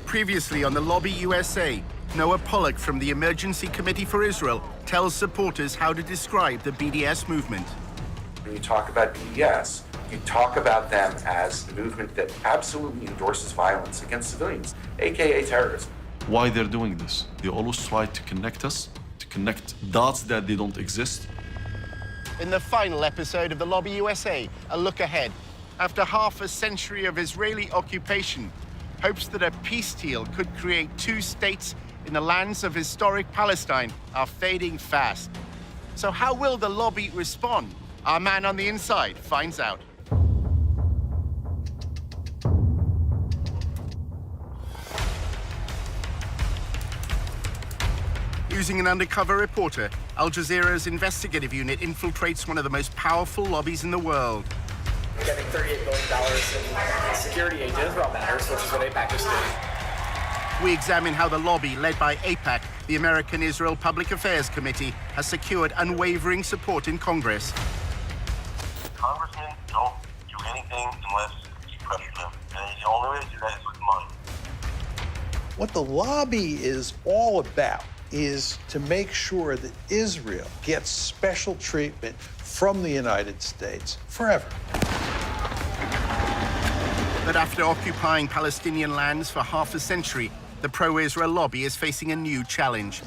Previously on the Lobby USA, Noah Pollack from the Emergency Committee for Israel tells supporters how to describe the BDS movement. When you talk about BDS, you talk about them as a movement that absolutely endorses violence against civilians, aka terrorism. Why they're doing this? They always try to connect us, to connect dots that they don't exist. In the final episode of the Lobby USA, a look ahead. After half a century of Israeli occupation, hopes that a peace deal could create two states in the lands of historic Palestine are fading fast. So how will the lobby respond? Our man on the inside finds out. Using an undercover reporter, Al Jazeera's investigative unit infiltrates one of the most powerful lobbies in the world. Getting $38 billion in security aid to Israel matters, which is what AIPAC is doing. We examine how the lobby, led by AIPAC, the American Israel Public Affairs Committee, has secured unwavering support in Congress. Congressmen don't do anything unless you pressure them. And the only way to do that is with money. What the lobby is all about is to make sure that Israel gets special treatment from the United States forever. But after occupying Palestinian lands for half a century, the pro-Israel lobby is facing a new challenge.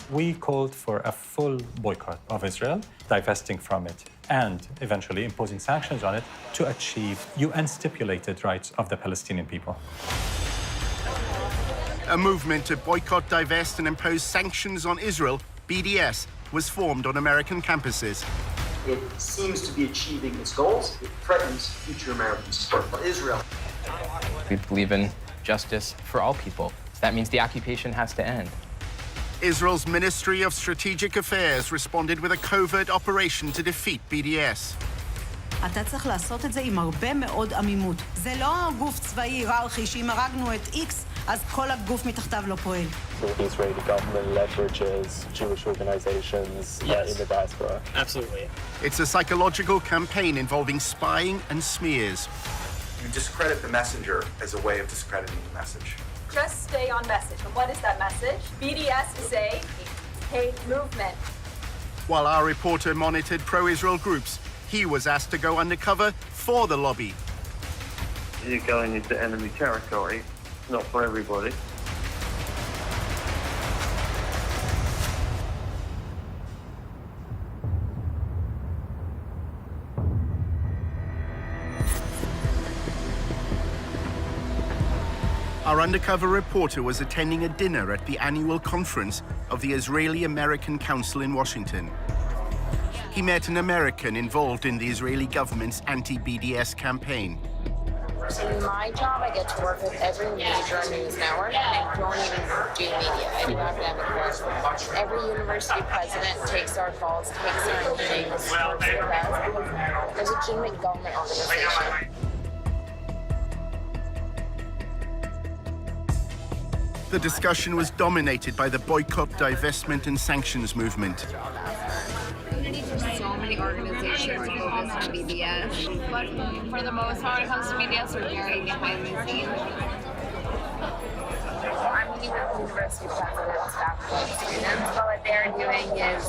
We called for a full boycott of Israel, divesting from it, and eventually imposing sanctions on it to achieve UN-stipulated rights of the Palestinian people. A movement to boycott, divest, and impose sanctions on Israel, BDS, was formed on American campuses. It seems to be achieving its goals. It threatens future American support for Israel. We believe in justice for all people. That means the occupation has to end. Israel's Ministry of Strategic Affairs responded with a covert operation to defeat BDS. אתה צריך לעשות את זה עם הרבה מאוד עמימות. זה לא גוף צבאי היררכי שאם הרגנו את X, אז כל הגוף מתחתיו לא פועל. The Israeli government leverages Jewish organizations in the diaspora. Absolutely. It's a psychological campaign involving spying and smears. You discredit the messenger as a way of discrediting the message. Just stay on message. And what is that message? BDS is a hate movement. While our reporter monitored pro-Israel groups, he was asked to go undercover for the lobby. You're going into enemy territory, not for everybody. Our undercover reporter was attending a dinner at the annual conference of the Israeli-American Council in Washington. He met an American involved in the Israeli government's anti-BDS campaign. In my job, I get to work with every major news network, and I don't even do media. I do academic work. Every university president takes our calls, takes our meetings, works with us. There's a legitimate government organization. The discussion was dominated by the boycott, divestment, and sanctions movement. So many organizations focus on BDS, but for the most part, when it comes to BDS, we're very behind the scenes. I'm meeting with university presidents, faculty, students, but what they're doing is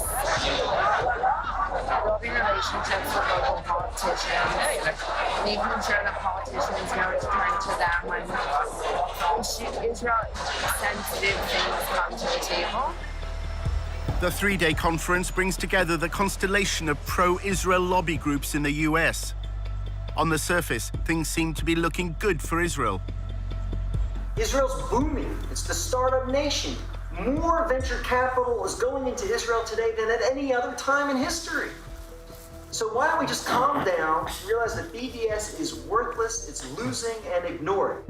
building relationships with local politicians, making sure that politicians know to turn to them when Israel-sensitive things come to the table. The three-day conference brings together the constellation of pro-Israel lobby groups in the U.S. On the surface, things seem to be looking good for Israel. Israel's booming. It's the startup nation. More venture capital is going into Israel today than at any other time in history. So why don't we just calm down, realize that BDS is worthless, it's losing, and ignore it.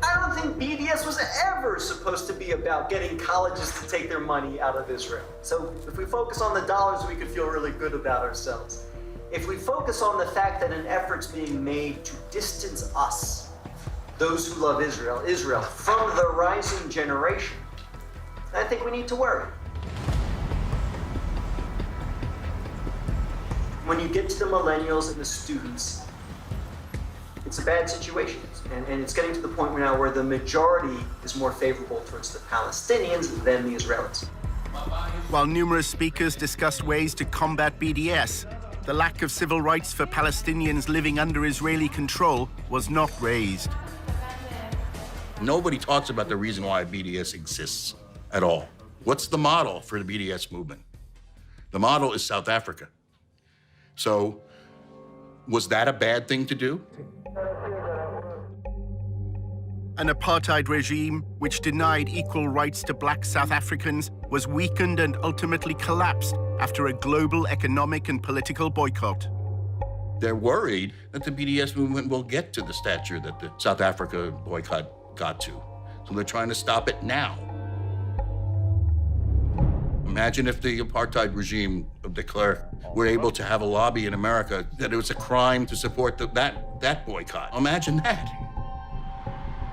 I don't think BDS was ever supposed to be about getting colleges to take their money out of Israel. So if we focus on the dollars, we could feel really good about ourselves. If we focus on the fact that an effort's being made to distance us, those who love Israel, from the rising generation, I think we need to worry. When you get to the millennials and the students, it's a bad situation. And it's getting to the point now where the majority is more favorable towards the Palestinians than the Israelis. While numerous speakers discussed ways to combat BDS, the lack of civil rights for Palestinians living under Israeli control was not raised. Nobody talks about the reason why BDS exists at all. What's the model for the BDS movement? The model is South Africa. So, was that a bad thing to do? An apartheid regime which denied equal rights to black South Africans was weakened and ultimately collapsed after a global economic and political boycott. They're worried that the BDS movement will get to the stature that the South Africa boycott got to. So they're trying to stop it now. Imagine if the apartheid regime of de Klerk were able to have a lobby in America that it was a crime to support that boycott. Imagine that.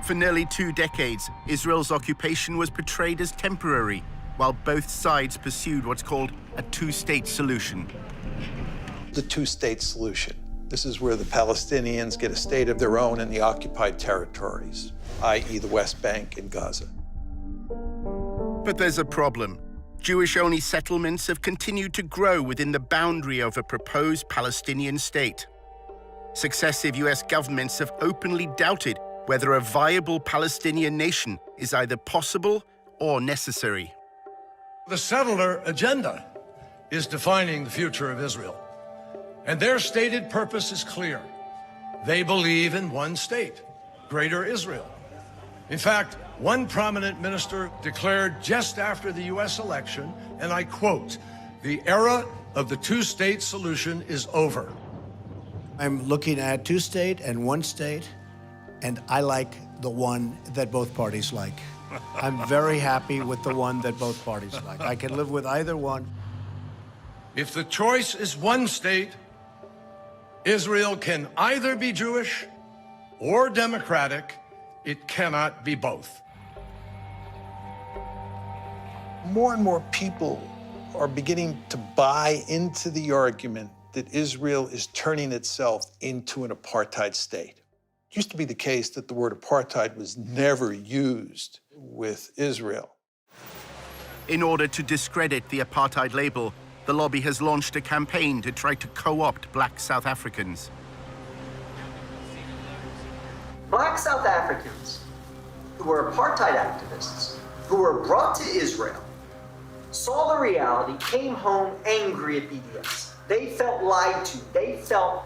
For nearly 2 decades, Israel's occupation was portrayed as temporary, while both sides pursued what's called a two-state solution. The two-state solution. This is where the Palestinians get a state of their own in the occupied territories, i.e. the West Bank and Gaza. But there's a problem. Jewish-only settlements have continued to grow within the boundary of a proposed Palestinian state. Successive U.S. governments have openly doubted whether a viable Palestinian nation is either possible or necessary. The settler agenda is defining the future of Israel, and their stated purpose is clear. They believe in one state, Greater Israel. In fact, one prominent minister declared just after the U.S. election, and I quote, "The era of the two-state solution is over." I'm looking at two-state and one state, and I like the one that both parties like. I'm very happy with the one that both parties like. I can live with either one. If the choice is one state, Israel can either be Jewish or democratic. It cannot be both. More and more people are beginning to buy into the argument that Israel is turning itself into an apartheid state. It used to be the case that the word apartheid was never used with Israel. In order to discredit the apartheid label, the lobby has launched a campaign to try to co-opt black South Africans. Black South Africans who were apartheid activists, who were brought to Israel, saw the reality, came home angry at BDS. They felt lied to. They felt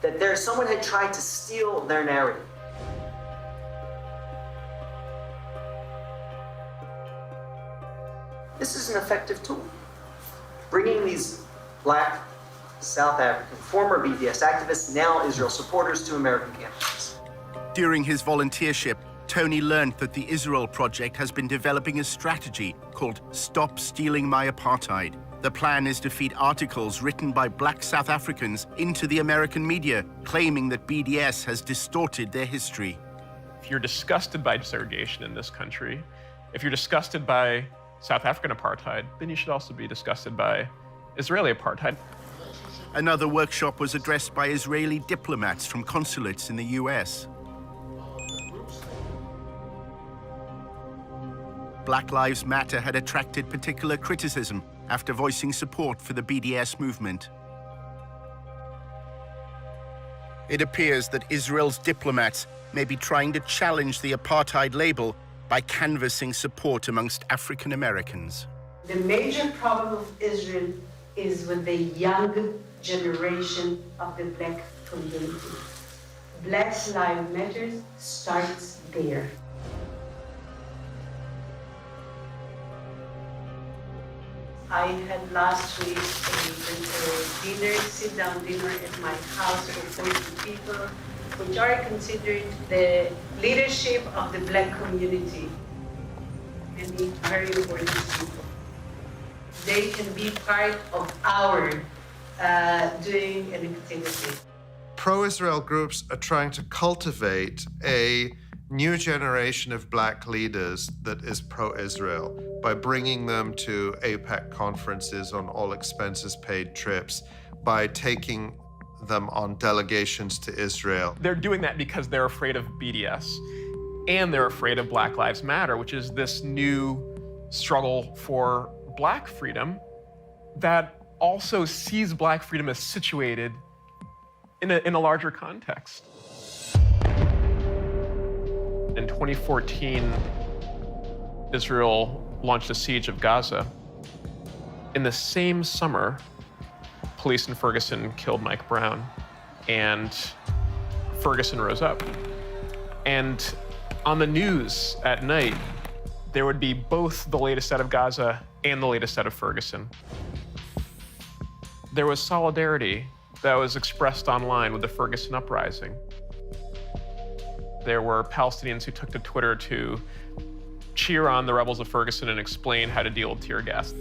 that someone had tried to steal their narrative. This is an effective tool. Bringing these black South African, former BDS activists, now Israel supporters to American campuses. During his volunteership, Tony learned that the Israel Project has been developing a strategy called Stop Stealing My Apartheid. The plan is to feed articles written by black South Africans into the American media, claiming that BDS has distorted their history. If you're disgusted by segregation in this country, if you're disgusted by South African apartheid, then you should also be disgusted by Israeli apartheid. Another workshop was addressed by Israeli diplomats from consulates in the U.S. Black Lives Matter had attracted particular criticism after voicing support for the BDS movement. It appears that Israel's diplomats may be trying to challenge the apartheid label by canvassing support amongst African Americans. The major problem of Israel is with the young generation of the black community. Black Lives Matter starts there. I had last week a dinner, sit-down dinner at my house with 40 people, which are considered the leadership of the black community, and it's very important people. They can be part of our doing an activity. Pro-Israel groups are trying to cultivate a new generation of black leaders that is pro-Israel by bringing them to AIPAC conferences on all expenses paid trips, by taking them on delegations to Israel. They're doing that because they're afraid of BDS, and they're afraid of Black Lives Matter, which is this new struggle for Black freedom that also sees Black freedom as situated in a larger context. In 2014, Israel launched a siege of Gaza. In the same summer, police in Ferguson killed Mike Brown, and Ferguson rose up. And on the news at night, there would be both the latest out of Gaza and the latest out of Ferguson. There was solidarity that was expressed online with the Ferguson uprising. There were Palestinians who took to Twitter to cheer on the rebels of Ferguson and explain how to deal with tear gas.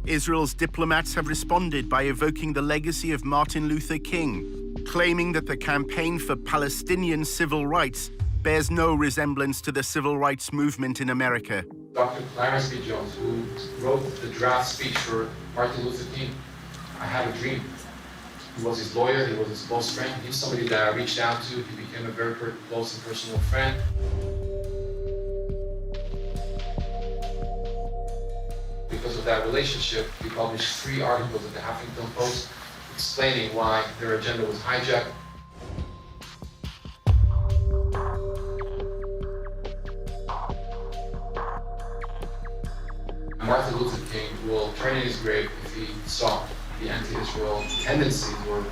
Israel's diplomats have responded by evoking the legacy of Martin Luther King, claiming that the campaign for Palestinian civil rights bears no resemblance to the civil rights movement in America. Dr. Clarence B. Jones, who wrote the draft speech for Martin Luther King, I Have a Dream. He was his lawyer, he was his close friend. He was somebody that I reached out to. He became a very close and personal friend. Because of that relationship, he published 3 articles in the Huffington Post explaining why their agenda was hijacked. Martin Luther King will turn in his grave if he saw the anti-Israel tendencies or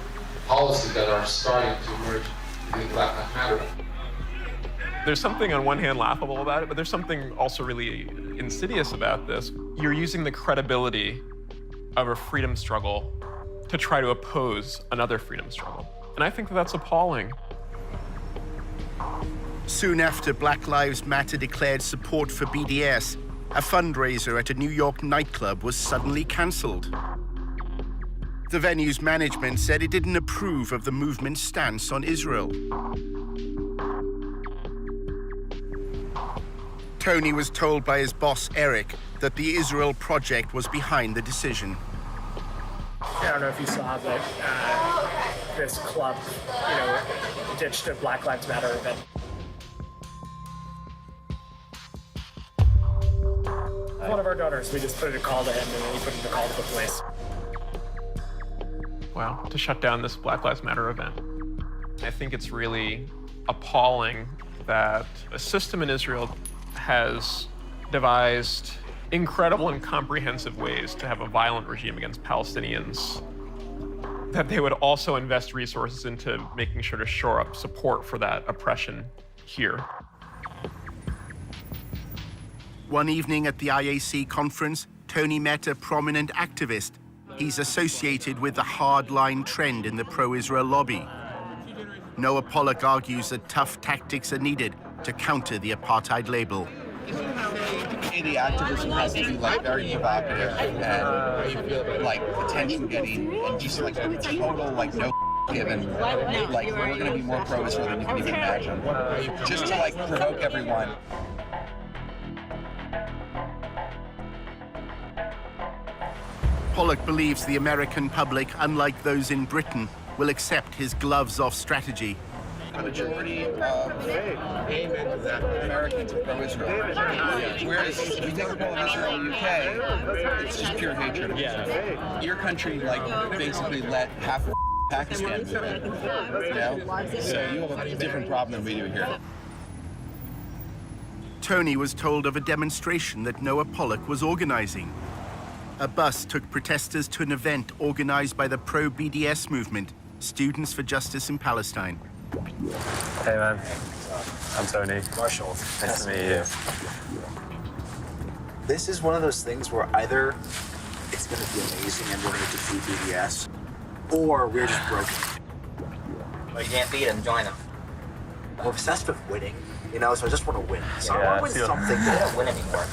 policies that are starting to emerge within Black Lives Matter. There's something on one hand laughable about it, but there's something also really insidious about this. You're using the credibility of a freedom struggle to try to oppose another freedom struggle. And I think that that's appalling. Soon after Black Lives Matter declared support for BDS, a fundraiser at a New York nightclub was suddenly cancelled. The venue's management said it didn't approve of the movement's stance on Israel. Tony was told by his boss, Eric, that the Israel Project was behind the decision. I don't know if you saw, but this club, ditched a Black Lives Matter event. One of our donors, we just put in a call to him, and then he put in a call to the police. Wow, to shut down this Black Lives Matter event. I think it's really appalling that a system in Israel has devised incredible and comprehensive ways to have a violent regime against Palestinians, that they would also invest resources into making sure to shore up support for that oppression here. One evening at the IAC conference, Tony met a prominent activist. He's associated with the hardline trend in the pro-Israel lobby. Noah Pollock argues that tough tactics are needed to counter the apartheid label. The activism has to be very provocative and attention-getting, and just total no given. We're going to be more pro-Israel than you can even imagine, just to provoke everyone. Pollock believes the American public, unlike those in Britain, will accept his gloves-off strategy. The majority of Americans are pro-Israel. Whereas if you take a poll of Israel in the UK, it's just pure hatred of Israel. Your country, basically let half of Pakistan move in. So you have a different problem than we do here. Tony was told of a demonstration that Noah Pollock was organizing. A bus took protesters to an event organized by the pro-BDS movement, Students for Justice in Palestine. Hey man, I'm Tony. Marshall. Nice to meet you. This is one of those things where either it's going to be amazing and we're going to defeat BDS, or we're just broken. You can't beat them, join them. I'm obsessed with winning, so I just want to win. So I want to win something. They don't win anymore.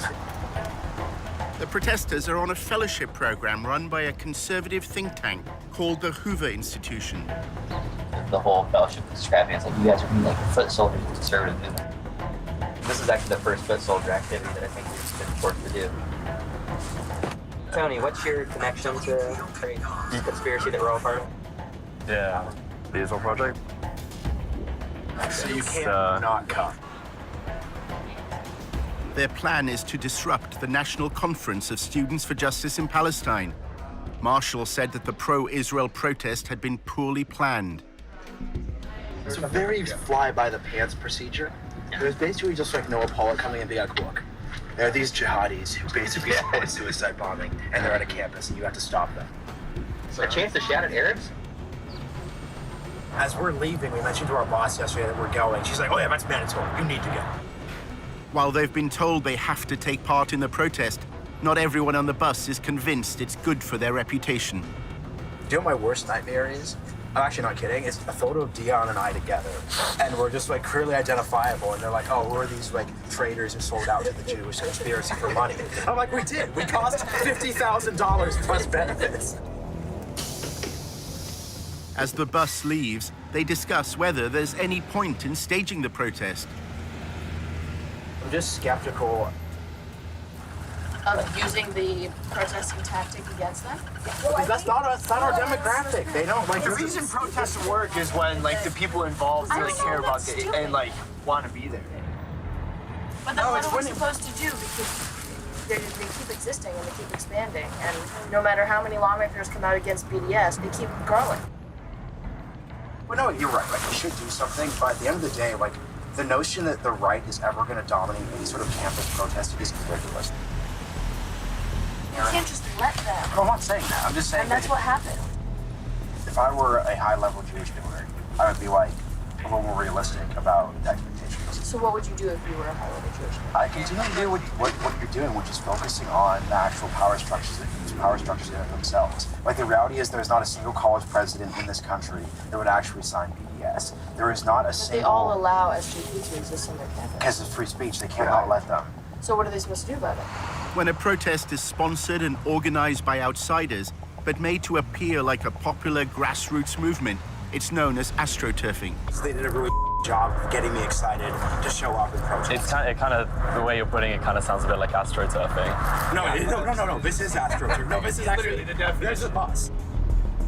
The protesters are on a fellowship program run by a conservative think tank called the Hoover Institution. The whole fellowship is describing it. It's you guys are being foot soldiers of the conservative movement. This is actually the first foot soldier activity that I think we've been forced to do. Tony, what's your connection to the conspiracy that we're all part of? Yeah, the Israel Project. So you can't not come. Their plan is to disrupt the National Conference of Students for Justice in Palestine. Marshall said that the pro-Israel protest had been poorly planned. It's a very fly-by-the-pants procedure. It was basically just like Noah Pollock coming and being like, look, there are these jihadis who basically support suicide bombing, and they're at a campus, and you have to stop them. A chance to shout at Arabs? As we're leaving, we mentioned to our boss yesterday that we're going. She's like, oh yeah, that's mandatory. You need to go. While they've been told they have to take part in the protest, not everyone on the bus is convinced it's good for their reputation. Do you know what my worst nightmare is? I'm actually not kidding. It's a photo of Dion and I together, and we're just like clearly identifiable. And they're like, "Oh, who are these like traitors who sold out to the Jewish conspiracy for money?" I'm like, "We did. We cost $50,000 plus benefits." As the bus leaves, they discuss whether there's any point in staging the protest. I'm just skeptical. Of using the protesting tactic against them? That's not our demographic. They don't like The reason protests work is when like the people involved really care about it and like want to be there. But that's what we're supposed to do because they keep existing and they keep expanding. And no matter how many lawmakers come out against BDS, they keep growing. Well, no, you're right. Like, we should do something, but at the end of the day, like, the notion that the right is ever going to dominate any sort of campus protest is ridiculous. You can't just let them. No, I'm not saying that. I'm just saying And that's what happened. If I were a high-level Jewish doer, I would be, like, a little more realistic about the expectations. So what would you do if you were a high-level Jewish doer? I continue to do what you're doing, which is focusing on the actual power structures that use power structures in themselves. Like, the reality is there's not a single college president in this country that would actually sign BDS. There is not a single... They all allow SJP to exist on their campus. Because of free speech, they cannot let them. So what are they supposed to do about it? When a protest is sponsored and organized by outsiders, but made to appear like a popular grassroots movement, it's known as astroturfing. They did a really job of getting me excited to show up and protest. It's kind of the way you're putting it kind of sounds a bit like astroturfing. No. This is astroturfing. No, this is actually the definition. There's a bus.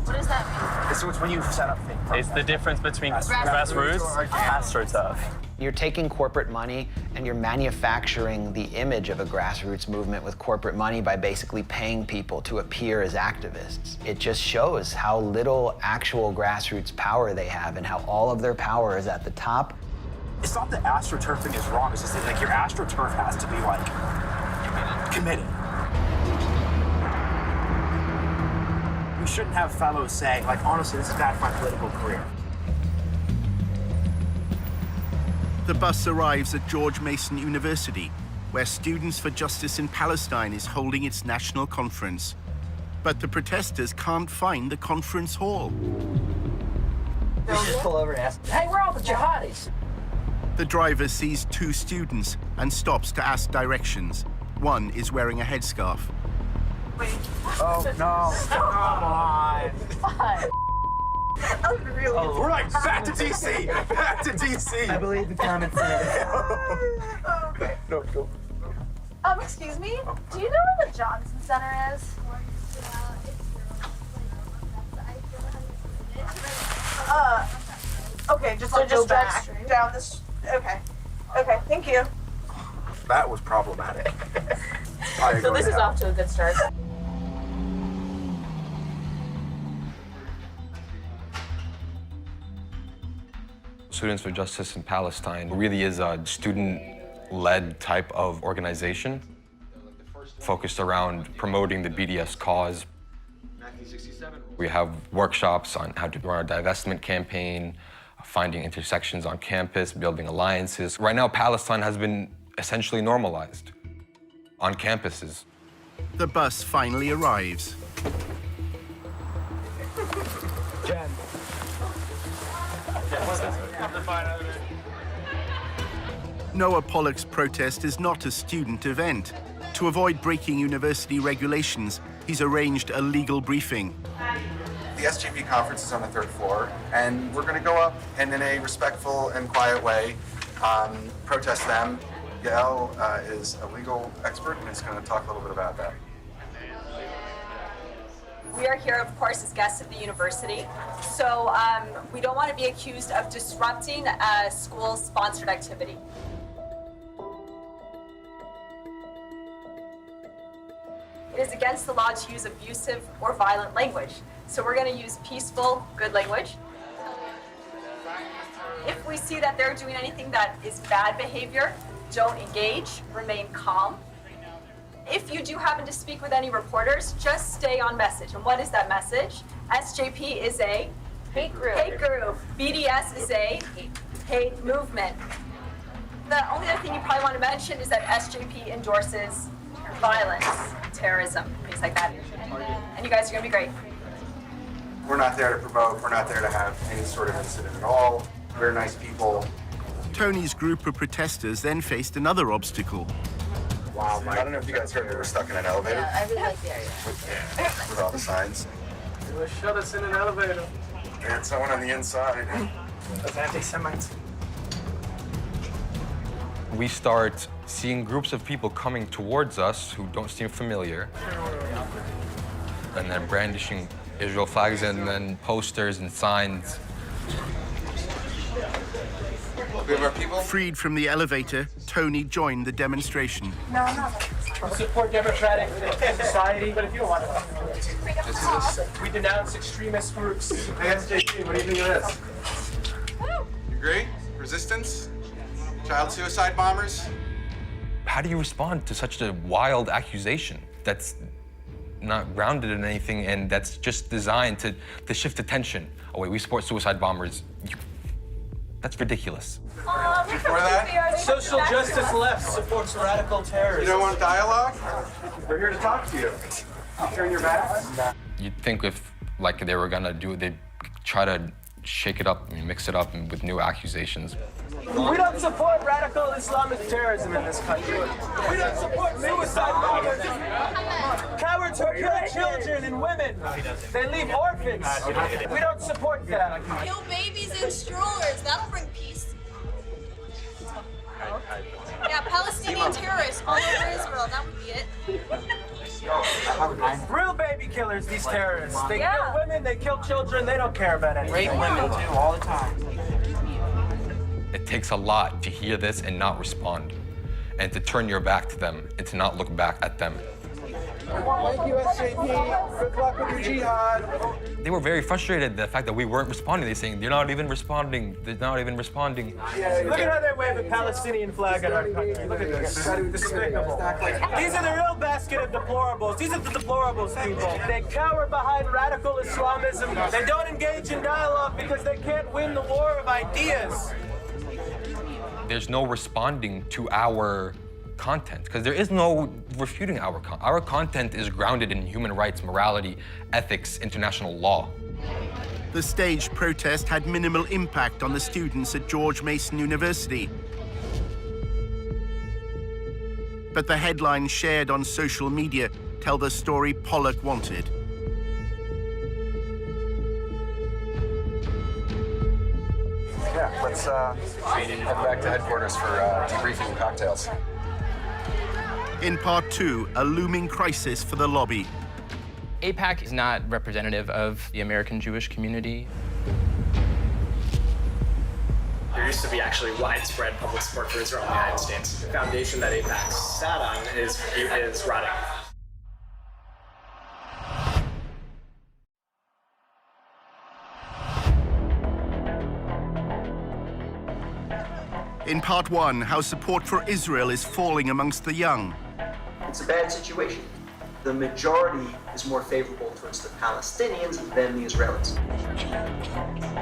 What does that mean? It's when you set up things. It's the difference between grassroots and astroturf. You're taking corporate money and you're manufacturing the image of a grassroots movement with corporate money by basically paying people to appear as activists. It just shows how little actual grassroots power they have and how all of their power is at the top. It's not that astroturfing is wrong, it's just that like your astroturf has to be like committed. You shouldn't have fellows saying, like, honestly, this is bad for my political career. The bus arrives at George Mason University, where Students for Justice in Palestine is holding its national conference. But the protesters can't find the conference hall. They just pull over and ask, hey, where are all the jihadis? The driver sees two students and stops to ask directions. One is wearing a headscarf. Wait. Oh, no. Come on. What? We're like, back to DC! Back to DC! I believe the comments said. Okay. No, go. Excuse me? Do you know where the Johnson Center is? Okay, just like go back down this. Okay, thank you. That was problematic. So this is off to a good start. Students for Justice in Palestine really is a student-led type of organization focused around promoting the BDS cause. We have workshops on how to run a divestment campaign, finding intersections on campus, building alliances. Right now, Palestine has been essentially normalized on campuses. The bus finally arrives. Jen. Noah Pollock's protest is not a student event. To avoid breaking university regulations, he's arranged a legal briefing. The SJP conference is on the 3rd floor, and we're going to go up and in a respectful and quiet way protest them. Yael is a legal expert and is going to talk a little bit about that. We are here, of course, as guests of the university. So we don't want to be accused of disrupting a school-sponsored activity. It is against the law to use abusive or violent language. So we're going to use peaceful, good language. If we see that they're doing anything that is bad behavior, don't engage, remain calm. If you do happen to speak with any reporters, just stay on message. And what is that message? SJP is a hate group. BDS is a hate movement. The only other thing you probably want to mention is that SJP endorses violence, terrorism, things like that. And you guys are going to be great. We're not there to provoke. We're not there to have any sort of incident at all. We're nice people. Tony's group of protesters then faced another obstacle. Wow, I don't know if you guys heard, we were stuck in an elevator. Yeah, I really like the area. With all the signs. They shut us in an elevator. And someone on the inside. Those anti-Semites. We start seeing groups of people coming towards us who don't seem familiar, and then brandishing Israel flags and then posters and signs. We have our people. Freed from the elevator, Tony joined the demonstration. No, I'm not. We support democratic society, but if you don't want to, we denounce extremist groups. Hey, SJP, what do you think of this? You agree? Resistance? Child suicide bombers? How do you respond to such a wild accusation that's not grounded in anything and that's just designed to shift attention? Oh wait, we support suicide bombers. That's ridiculous. Before that? Social justice left supports radical terrorism. You don't want dialogue? We're here to talk to you. Turn your back? You'd think if like they were gonna do it, they'd try to shake it up and mix it up with new accusations. We don't support radical Islamic terrorism in this country. We don't support suicide bombers. Cowards who kill children and women. They leave orphans. We don't support that. Kill babies in strollers. That'll bring peace. Yeah, Palestinian terrorists all over Israel. That would be it. Real baby killers, these terrorists. They kill women, they kill children, they don't care about anything. Rape women too, all the time. It takes a lot to hear this and not respond, and to turn your back to them and to not look back at them. Thank you, SJP. Good luck with your jihad. They were very frustrated at the fact that we weren't responding. They're saying, they're not even responding. They're not even responding. Yeah, look at how they wave a Palestinian flag in our country. Look at this. Despicable. These are the real basket of deplorables. These are the deplorables, people. They cower behind radical Islamism. They don't engage in dialogue because they can't win the war of ideas. There's no responding to our content, because there is no refuting our content. Our content is grounded in human rights, morality, ethics, international law. The staged protest had minimal impact on the students at George Mason University. But the headlines shared on social media tell the story Pollock wanted. Yeah, let's head back to headquarters for debriefing and cocktails. In part 2, a looming crisis for the lobby. AIPAC is not representative of the American Jewish community. There used to be actually widespread public support for Israel in the United States. The foundation that AIPAC sat on is rotting. In part 1, how support for Israel is falling amongst the young. It's a bad situation. The majority is more favorable towards the Palestinians than the Israelis.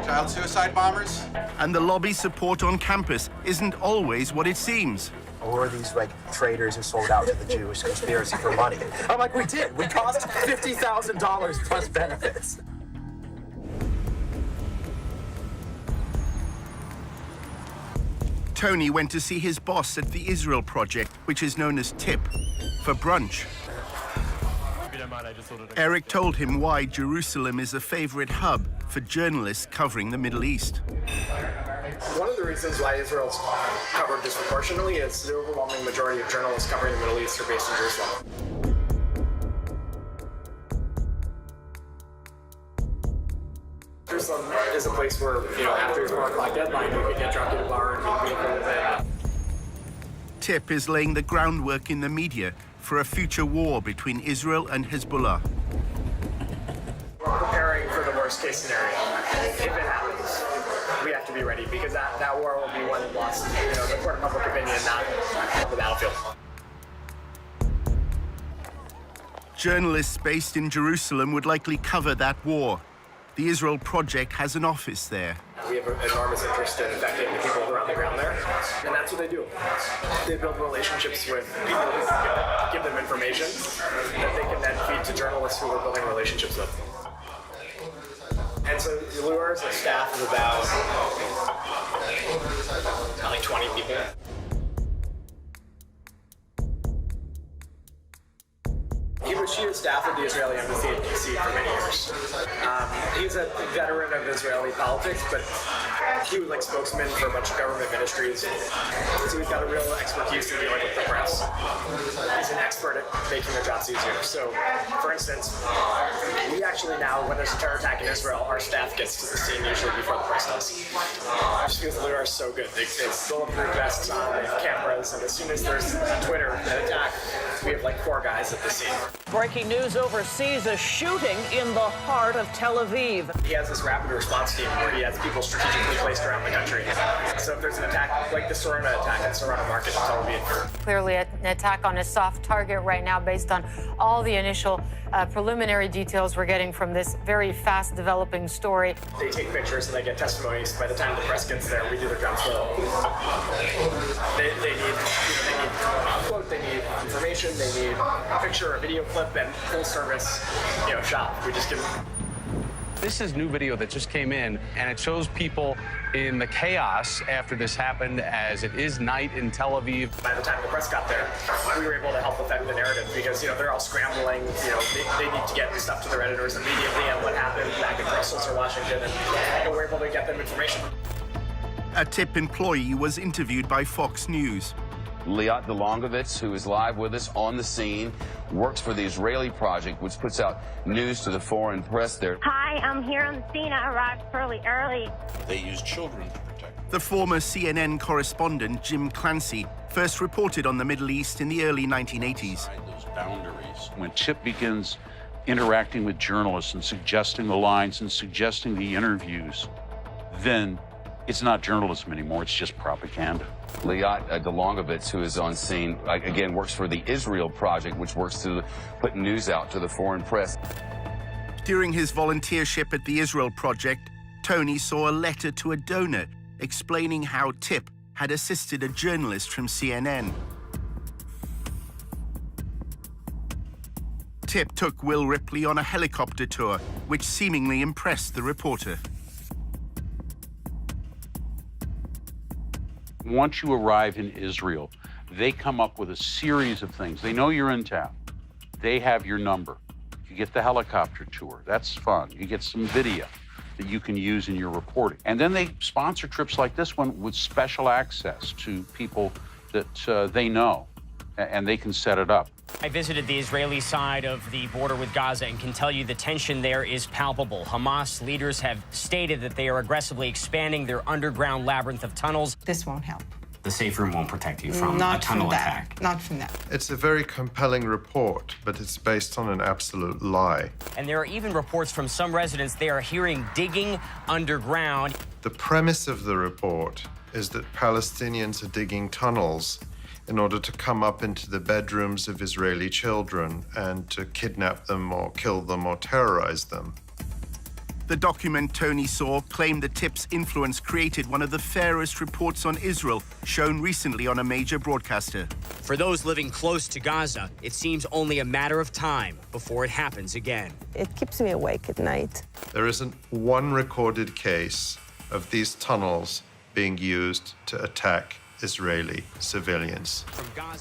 Child suicide bombers? And the lobby support on campus isn't always what it seems. Or are these like traitors who sold out to the Jewish conspiracy for money? I'm like, we did. We cost $50,000 plus benefits. Tony went to see his boss at the Israel Project, which is known as TIP, for brunch. Eric told him why Jerusalem is a favorite hub for journalists covering the Middle East. One of the reasons why Israel's covered disproportionately is the overwhelming majority of journalists covering the Middle East are based in Jerusalem. is a place where, after his 1 o'clock deadline, you could get drunk at a bar and meet people with it. Tip is laying the groundwork in the media for a future war between Israel and Hezbollah. We're preparing for the worst case scenario. If it happens, we have to be ready because that war will be won and lost, in the court of public opinion, not on the battlefield. Journalists based in Jerusalem would likely cover that war. The Israel Project has an office there. We have an enormous interest in affecting the people who are on the ground there, and that's what they do. They build relationships with people who give them information that they can then feed to journalists who we're building relationships with. And so Luar is a staff of about like 20 people. He was chief of staff of the Israeli embassy in D.C. for many years. He's a veteran of Israeli politics, but he was like spokesman for a bunch of government ministries. So he's got a real expertise in dealing with the press. He's an expert at making their jobs easier. So, for instance, we actually now, when there's a terror attack in Israel, our staff gets to the scene usually before the press does. Just because Luar is so good. They bulletproof vests on, they have cameras, and as soon as there's on Twitter an attack, we have like 4 guys at the scene. Breaking news overseas, a shooting in the heart of Tel Aviv. He has this rapid response team where he has people strategically placed around the country. So if there's an attack, like the Sorona attack in Sorona Market in Tel Aviv. Clearly an attack on a soft target right now based on all the initial preliminary details we're getting from this very fast developing story. They take pictures and they get testimonies. By the time the press gets there, we do their job well. They need quote, they need information, they need a picture, a video clip, and full service, shot. We just give them. This is new video that just came in, and it shows people in the chaos after this happened, as it is night in Tel Aviv. By the time the press got there, we were able to help affect the narrative because, they're all scrambling. They need to get stuff to their editors immediately on what happened back in Brussels or Washington, and we're able to get them information. A TIP employee was interviewed by Fox News. Liat Delongovitz, who is live with us on the scene, works for the Israeli Project, which puts out news to the foreign press there. Hi, I'm here on the scene. I arrived fairly early. They use children to protect. The former CNN correspondent Jim Clancy first reported on the Middle East in the early 1980s. Those boundaries. When TIP begins interacting with journalists and suggesting the lines and suggesting the interviews, then it's not journalism anymore, it's just propaganda. Liat Delongovitz, who is on scene, again, works for the Israel Project, which works to put news out to the foreign press. During his volunteership at the Israel Project, Tony saw a letter to a donor explaining how TIP had assisted a journalist from CNN. TIP took Will Ripley on a helicopter tour, which seemingly impressed the reporter. Once you arrive in Israel, they come up with a series of things. They know you're in town. They have your number. You get the helicopter tour. That's fun. You get some video that you can use in your reporting. And then they sponsor trips like this one with special access to people that they know, and they can set it up. I visited the Israeli side of the border with Gaza and can tell you the tension there is palpable. Hamas leaders have stated that they are aggressively expanding their underground labyrinth of tunnels. This won't help. The safe room won't protect you from a tunnel attack. Not from that. It's a very compelling report, but it's based on an absolute lie. And there are even reports from some residents they are hearing digging underground. The premise of the report is that Palestinians are digging tunnels in order to come up into the bedrooms of Israeli children and to kidnap them or kill them or terrorize them. The document Tony saw claimed the TIP's influence created one of the fairest reports on Israel shown recently on a major broadcaster. For those living close to Gaza, it seems only a matter of time before it happens again. It keeps me awake at night. There isn't one recorded case of these tunnels being used to attack Israeli civilians.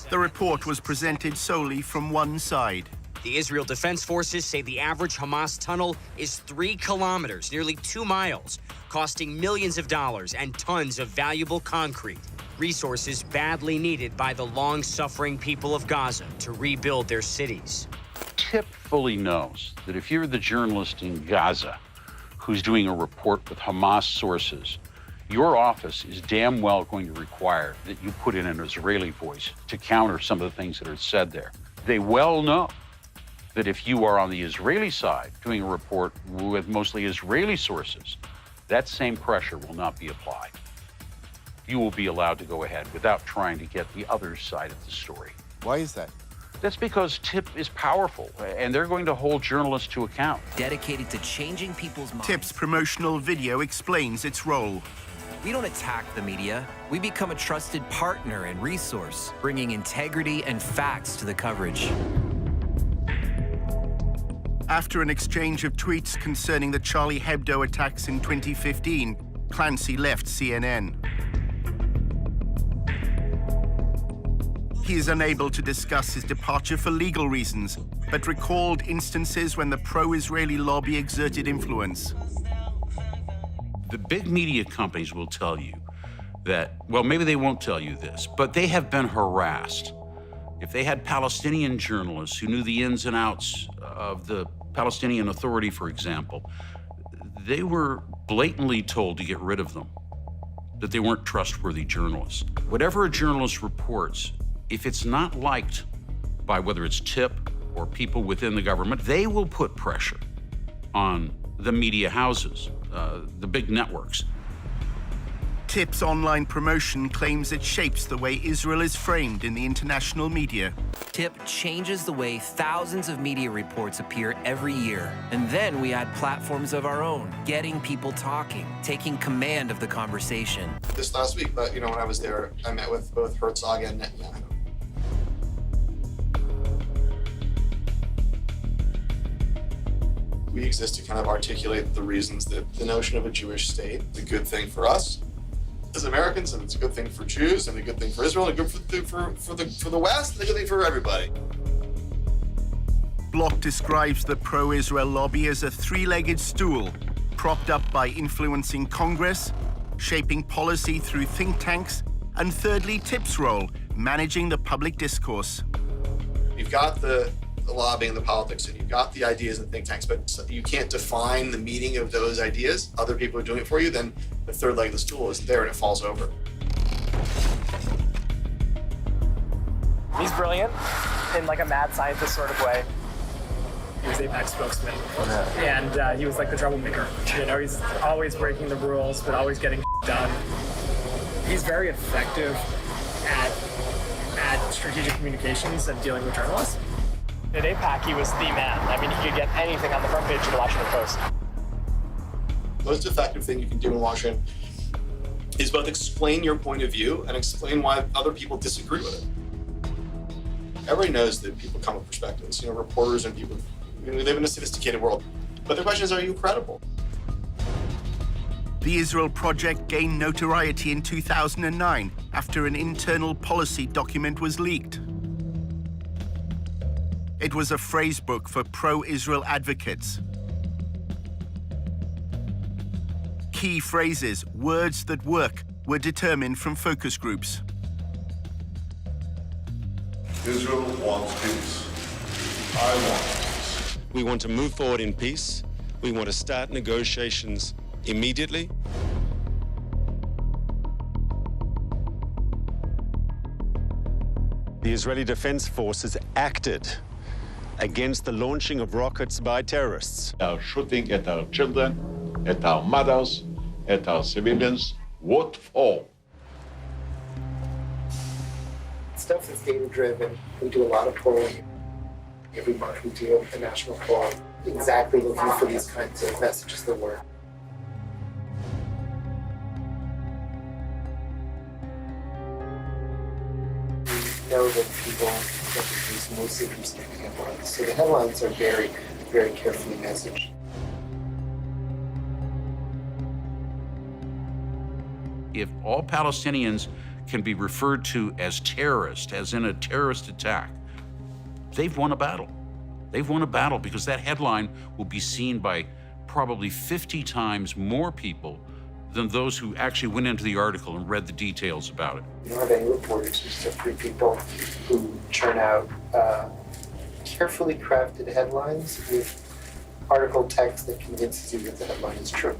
The report was presented solely from one side. The Israel Defense Forces say the average Hamas tunnel is 3 kilometers, nearly 2 miles, costing millions of dollars and tons of valuable concrete, resources badly needed by the long-suffering people of Gaza to rebuild their cities. TIP fully knows that if you're the journalist in Gaza who's doing a report with Hamas sources, your office is damn well going to require that you put in an Israeli voice to counter some of the things that are said there. They well know that if you are on the Israeli side doing a report with mostly Israeli sources, that same pressure will not be applied. You will be allowed to go ahead without trying to get the other side of the story. Why is that? That's because TIP is powerful, and they're going to hold journalists to account. Dedicated to changing people's minds. TIP's promotional video explains its role. We don't attack the media. We become a trusted partner and resource, bringing integrity and facts to the coverage. After an exchange of tweets concerning the Charlie Hebdo attacks in 2015, Clancy left CNN. He is unable to discuss his departure for legal reasons, but recalled instances when the pro-Israeli lobby exerted influence. The big media companies will tell you that, well, maybe they won't tell you this, but they have been harassed. If they had Palestinian journalists who knew the ins and outs of the Palestinian Authority, for example, they were blatantly told to get rid of them, that they weren't trustworthy journalists. Whatever a journalist reports, if it's not liked by whether it's TIP or people within the government, they will put pressure on the media houses, the big networks. TIP's online promotion claims it shapes the way Israel is framed in the international media. TIP changes the way thousands of media reports appear every year. And then we add platforms of our own, getting people talking, taking command of the conversation. This last week, when I was there, I met with both Herzog and Netanyahu. We exist to kind of articulate the reasons that the notion of a Jewish state is a good thing for us as Americans, and it's a good thing for Jews, and a good thing for Israel, and a good thing for the West, and a good thing for everybody. Block describes the pro-Israel lobby as a three-legged stool, propped up by influencing Congress, shaping policy through think tanks, and thirdly, TIP's role, managing the public discourse. You've got the lobbying, the politics, and you've got the ideas and think tanks, but you can't define the meaning of those ideas. Other people are doing it for you, then the third leg of the stool is there and it falls over. He's brilliant in like a mad scientist sort of way. He was AIPAC spokesman, and he was like the troublemaker. He's always breaking the rules, but always getting done. He's very effective at strategic communications and dealing with journalists. At AIPAC, he was the man. I mean, he could get anything on the front page of the Washington Post. The most effective thing you can do in Washington is both explain your point of view and explain why other people disagree with it. Everybody knows that people come with perspectives. Reporters and people, they live in a sophisticated world. But the question is, are you credible? The Israel Project gained notoriety in 2009 after an internal policy document was leaked. It was a phrase book for pro-Israel advocates. Key phrases, words that work, were determined from focus groups. Israel wants peace. I want peace. We want to move forward in peace. We want to start negotiations immediately. The Israeli Defense Forces acted against the launching of rockets by terrorists. They are shooting at our children, at our mothers, at our civilians. What for? Stuff that's data-driven. We do a lot of polling. Every month we do a national poll, exactly looking for these kinds of messages that work. We know that people use mostly from snipping headlines. So the headlines are very, very carefully messaged. If all Palestinians can be referred to as terrorists, as in a terrorist attack, they've won a battle. They've won a battle because that headline will be seen by probably 50 times more people than those who actually went into the article and read the details about it. We don't have any reporters, we just have 3 people who churn out carefully crafted headlines with article text that convinces you that the headline is true.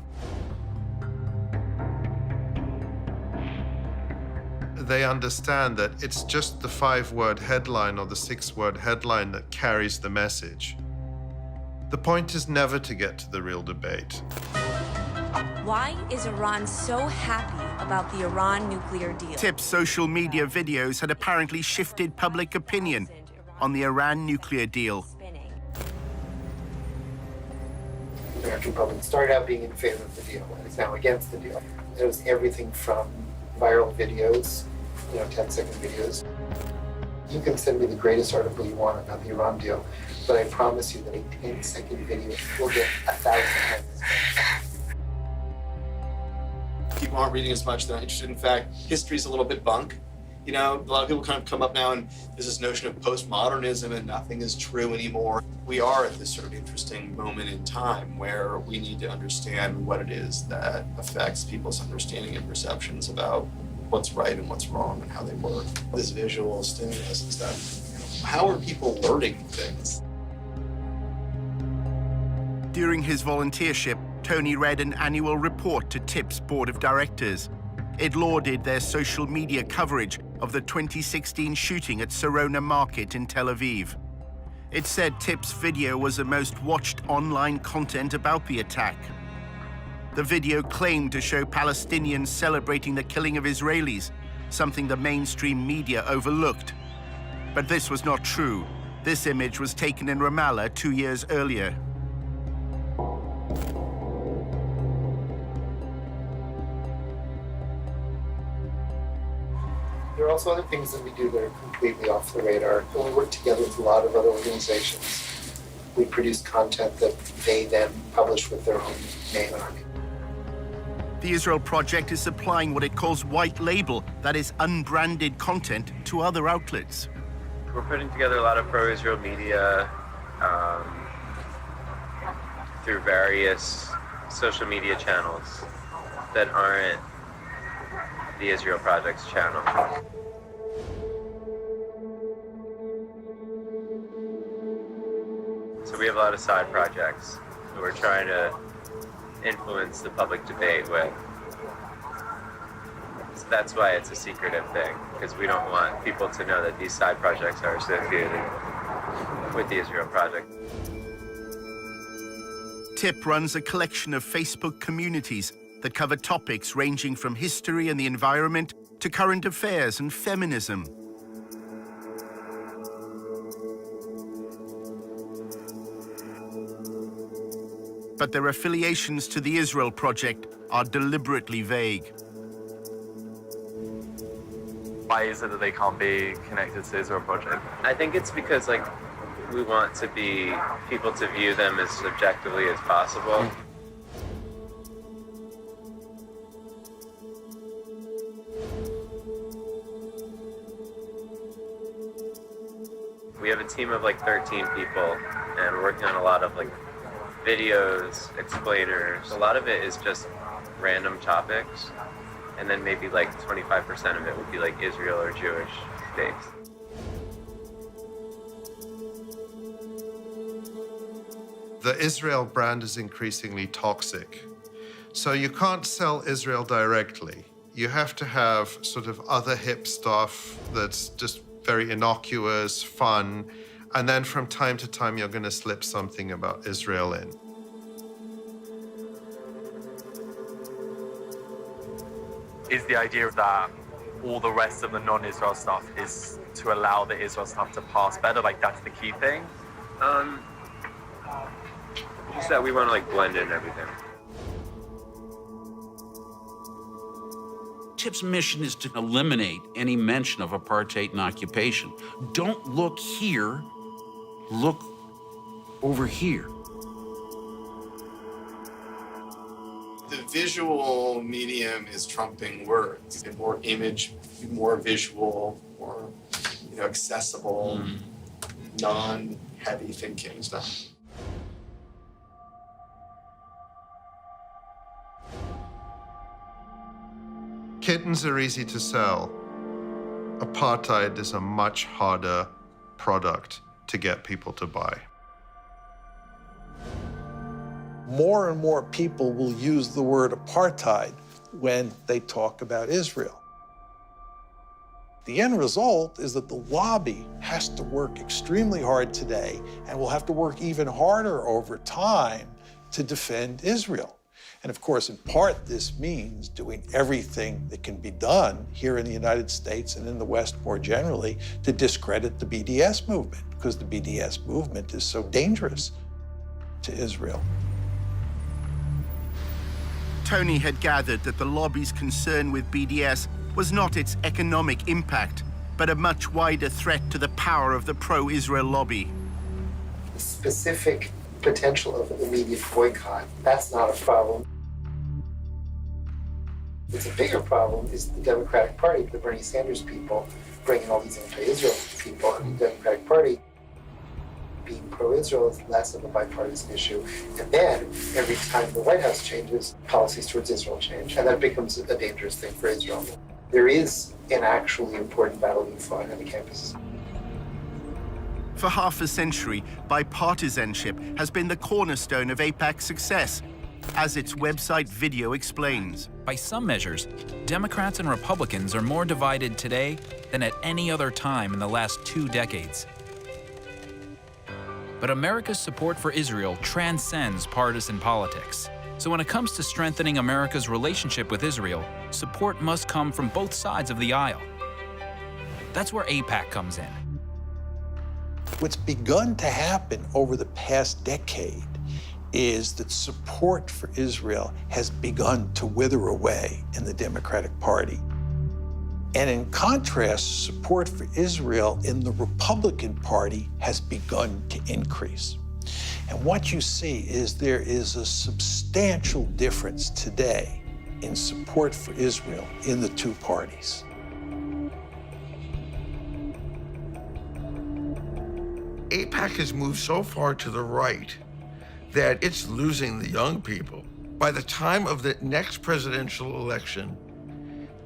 They understand that it's just the 5-word headline or the 6-word headline that carries the message. The point is never to get to the real debate. Why is Iran so happy about the Iran nuclear deal? TIP's social media videos had apparently shifted public opinion on the Iran nuclear deal. The American public started out being in favor of the deal and is now against the deal. It was everything from viral videos, 10-second videos. You can send me the greatest article you want about the Iran deal, but I promise you that a 10-second video will get 1,000 times. People aren't reading as much, they're not interested. In fact, history's a little bit bunk. A lot of people kind of come up now and there's this notion of postmodernism and nothing is true anymore. We are at this sort of interesting moment in time where we need to understand what it is that affects people's understanding and perceptions about what's right and what's wrong and how they work. This visual stimulus and stuff. How are people learning things? During his volunteership, Tony read an annual report to TIP's board of directors. It lauded their social media coverage of the 2016 shooting at Sarona Market in Tel Aviv. It said TIP's video was the most watched online content about the attack. The video claimed to show Palestinians celebrating the killing of Israelis, something the mainstream media overlooked. But this was not true. This image was taken in Ramallah 2 years earlier. There are also other things that we do that are completely off the radar. When we work together with a lot of other organizations, we produce content that they then publish with their own name on it. The Israel Project is supplying what it calls white label, that is unbranded content, to other outlets. We're putting together a lot of pro-Israel media through various social media channels that aren't the Israel Project's channel. So we have a lot of side projects that we're trying to influence the public debate with. So that's why it's a secretive thing, because we don't want people to know that these side projects are associated with the Israel Project. TIP runs a collection of Facebook communities that cover topics ranging from history and the environment to current affairs and feminism. But their affiliations to the Israel Project are deliberately vague. Why is it that they can't be connected to the Israel Project? I think it's because we want people to view them as objectively as possible. We have a team of 13 people, and we're working on a lot of videos, explainers. A lot of it is just random topics, and then maybe 25% of it would be Israel or Jewish based. The Israel brand is increasingly toxic. So you can't sell Israel directly. You have to have sort of other hip stuff that's just very innocuous, fun, and then from time to time you're going to slip something about Israel in. Is the idea that all the rest of the non-Israel stuff is to allow the Israel stuff to pass better? That's the key thing? Just that we want to blend in everything. TIP's mission is to eliminate any mention of apartheid and occupation. Don't look here, look over here. The visual medium is trumping words. More image, more visual, more accessible, non-heavy thinking stuff. Kittens are easy to sell. Apartheid is a much harder product to get people to buy. more and more people will use the word apartheid when they talk about Israel. The end result is that the lobby has to work extremely hard today and will have to work even harder over time to defend Israel. And of course, in part, this means doing everything that can be done here in the United States and in the West more generally to discredit the BDS movement, because the BDS movement is so dangerous to Israel. Tony had gathered that the lobby's concern with BDS was not its economic impact, but a much wider threat to the power of the pro-Israel lobby. The specific potential of an immediate boycott, that's not a problem. It's a bigger problem is the Democratic Party, the Bernie Sanders people, bringing all these anti-Israel people, and the Democratic Party being pro-Israel is less of a bipartisan issue. And then, every time the White House changes, policies towards Israel change, and that becomes a dangerous thing for Israel. There is an actually important battle being fought on the campuses. For half a century, bipartisanship has been the cornerstone of AIPAC's success, as its website video explains. By some measures, Democrats and Republicans are more divided today than at any other time in the last 2 decades. But America's support for Israel transcends partisan politics. So when it comes to strengthening America's relationship with Israel, support must come from both sides of the aisle. That's where AIPAC comes in. What's begun to happen over the past decade is that support for Israel has begun to wither away in the Democratic Party. And in contrast, support for Israel in the Republican Party has begun to increase. And what you see is there is a substantial difference today in support for Israel in the two parties. AIPAC has moved so far to the right that it's losing the young people. By the time of the next presidential election,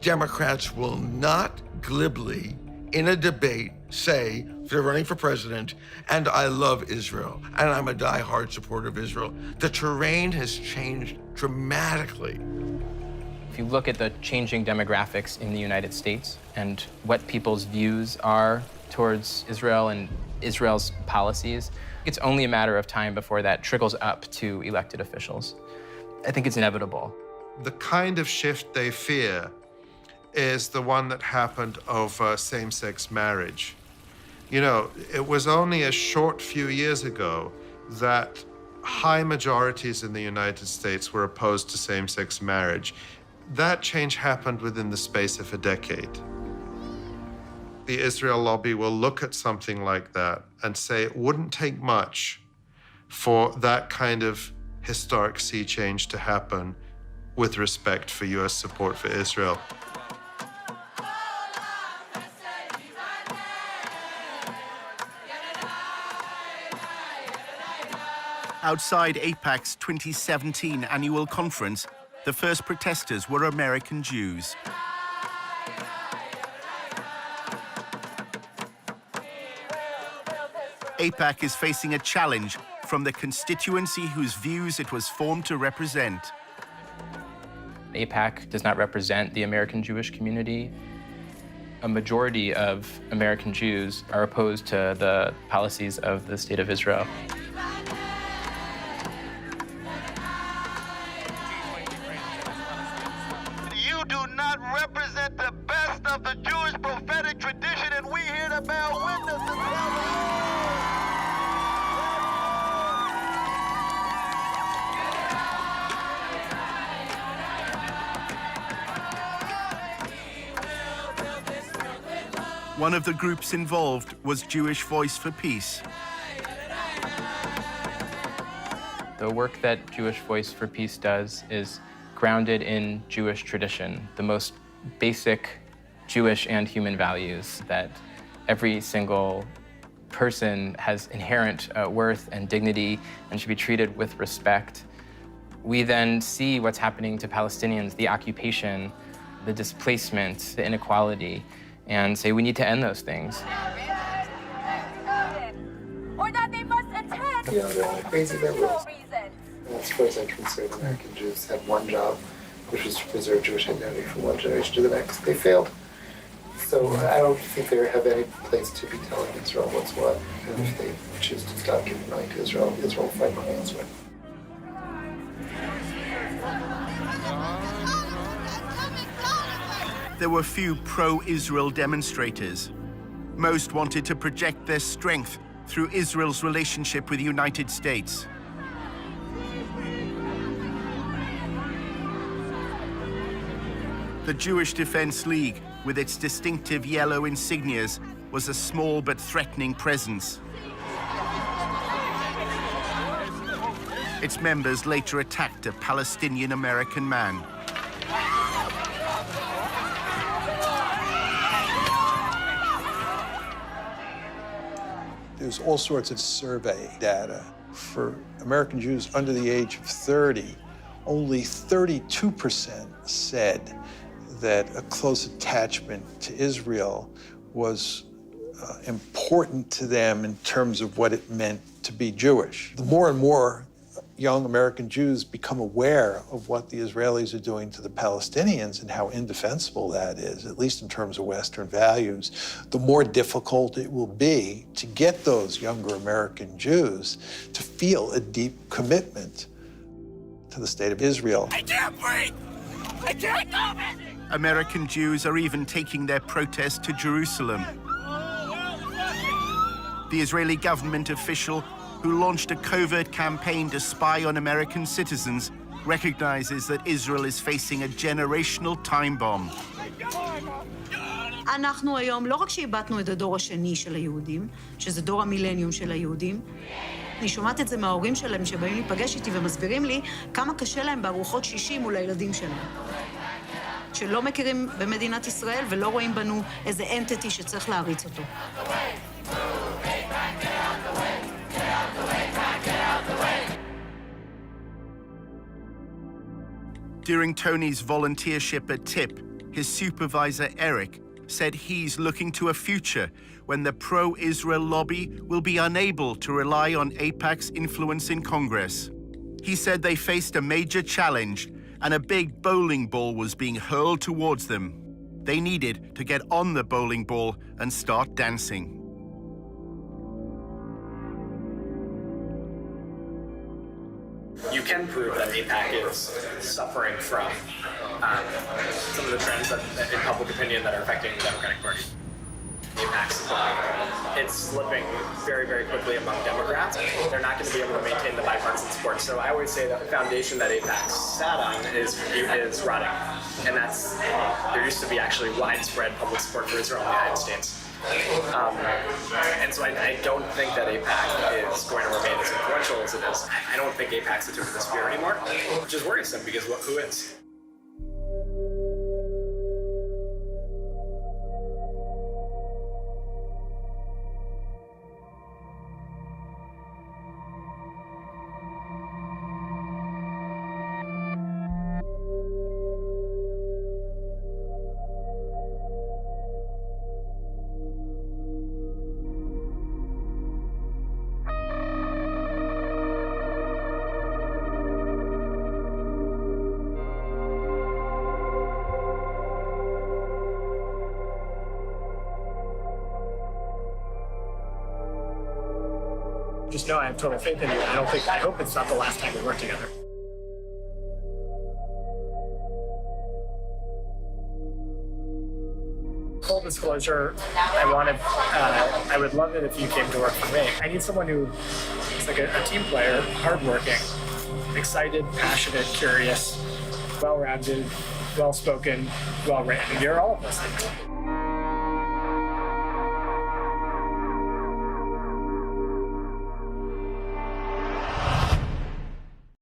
Democrats will not glibly, in a debate, say they're running for president, and I love Israel, and I'm a diehard supporter of Israel. The terrain has changed dramatically. If you look at the changing demographics in the United States and what people's views are towards Israel and Israel's policies, it's only a matter of time before that trickles up to elected officials. I think it's inevitable. The kind of shift they fear is the one that happened over same-sex marriage. You know, it was only a short few years ago that high majorities in the United States were opposed to same-sex marriage. That change happened within the space of a decade. The Israel lobby will look at something like that and say it wouldn't take much for that kind of historic sea change to happen with respect for US support for Israel. Outside AIPAC's 2017 annual conference, the first protesters were American Jews. AIPAC is facing a challenge from the constituency whose views it was formed to represent. AIPAC does not represent the American Jewish community. A majority of American Jews are opposed to the policies of the State of Israel. You do not represent the best of the Jewish prophetic tradition, and we here to bear witness to tell One of the groups involved was Jewish Voice for Peace. The work that Jewish Voice for Peace does is grounded in Jewish tradition, the most basic Jewish and human values that every single person has inherent worth and dignity and should be treated with respect. We then see what's happening to Palestinians, the occupation, the displacement, the inequality, and say we need to end those things. or that they must attend You know, they're all crazy liberals. As far as I'm concerned, American Jews had one job, which was to preserve Jewish identity from one generation to the next. They failed. So I don't think they have any place to be telling Israel what's what. And if they choose to stop giving money to Israel, Israel will find money elsewhere. There were few pro-Israel demonstrators. Most wanted to project their strength through Israel's relationship with the United States. The Jewish Defense League, with its distinctive yellow insignias, was a small but threatening presence. Its members later attacked a Palestinian-American man. There's all sorts of survey data. For American Jews under the age of 30, only 32% said that a close attachment to Israel was important to them in terms of what it meant to be Jewish. The more and more young American Jews become aware of what the Israelis are doing to the Palestinians and how indefensible that is, at least in terms of Western values, the more difficult it will be to get those younger American Jews to feel a deep commitment to the state of Israel. I can't breathe! I can't go! American Jews are even taking their protest to Jerusalem. The Israeli government official who launched a covert campaign to spy on American citizens recognizes that Israel is facing a generational time bomb. אנחנו היום, לא רק שאיבדנו את הדור השני של היהודים, שזה דור המילניום של היהודים, אני שומעת את זה מההורים שלהם שבאים להיפגש איתי ומסבירים לי כמה קשה להם בארוחות שישי מול הילדים שלהם. שלא מכירים במדינת ישראל ולא רואים בנו איזה אנטיטי שצריך להריץ אותו. During Tony's volunteership at TIP, his supervisor, Eric, said he's looking to a future when the pro-Israel lobby will be unable to rely on AIPAC's influence in Congress. He said they faced a major challenge and a big bowling ball was being hurled towards them. They needed to get on the bowling ball and start dancing. You can prove that AIPAC is suffering from some of the trends in public opinion that are affecting the Democratic Party. AIPAC's supply. It's slipping very, very quickly among Democrats. They're not going to be able to maintain the bipartisan support. So I always say that the foundation that AIPAC sat on is rotting. And there used to be actually widespread public support for Israel in the United States. And so I don't think that AIPAC is going to remain as influential as it is. I don't think AIPAC's the tip of the spear anymore, which is worrisome because who is? Just know I have total faith in you. I hope it's not the last time we work together. Full disclosure, I would love it if you came to work for me. I need someone who is like a team player, hardworking, excited, passionate, curious, well-rounded, well-spoken, well-written. You're all of those things.